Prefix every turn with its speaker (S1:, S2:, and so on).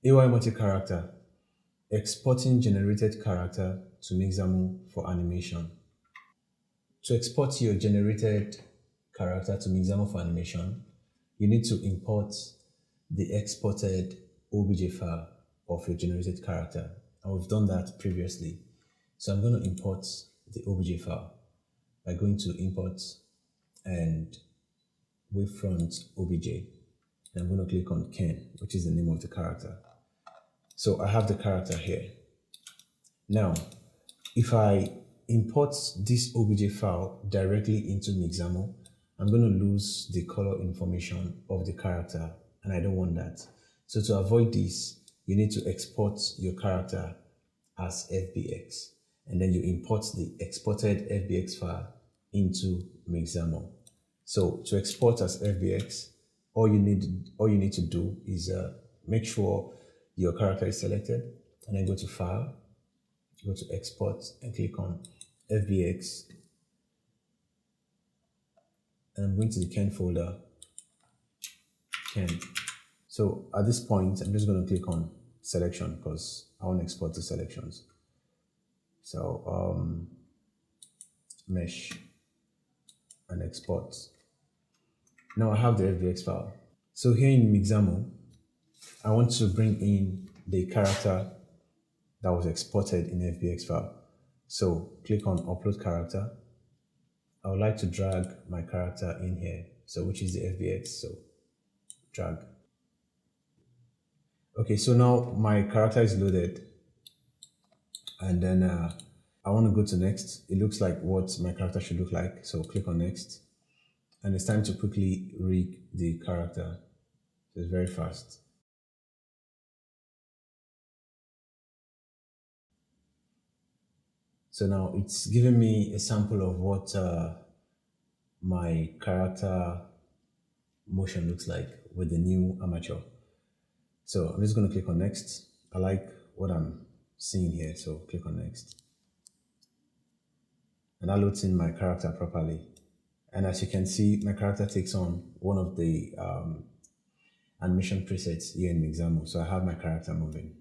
S1: AY multi-character, exporting generated character to Mixamo for animation. To export your generated character to Mixamo for animation, you need to import the exported OBJ file of your generated character. And we've done that previously. So I'm going to import the OBJ file by going to import and wavefront OBJ. And I'm going to click on Ken, which is the name of the character. So I have the character here. Now, if I import this OBJ file directly into Mixamo, I'm going to lose the color information of the character, and I don't want that. So to avoid this, you need to export your character as FBX, and then you import the exported FBX file into Mixamo. So to export as FBX, all you need to do is make sure your character is selected, and then go to File, go to Export, and click on FBX. And I'm going to the Ken folder, Ken. So at this point, I'm just going to click on Selection because I want to export the selections. So Mesh and Export. Now I have the FBX file. So here in Mixamo, I want to bring in the character that was exported in the FBX file. So click on Upload Character. I would like to drag my character in here, so which is the FBX, so drag. Okay, so now my character is loaded, and then I want to go to next. It looks like what my character should look like, so click on next. And it's time to quickly rig the character. So it's very fast. So now it's giving me a sample of what my character motion looks like with the new armature. So I'm just going to click on next. I like what I'm seeing here, so click on next. And that loads in my character properly. And as you can see, my character takes on one of the animation presets here in Mixamo. So I have my character moving.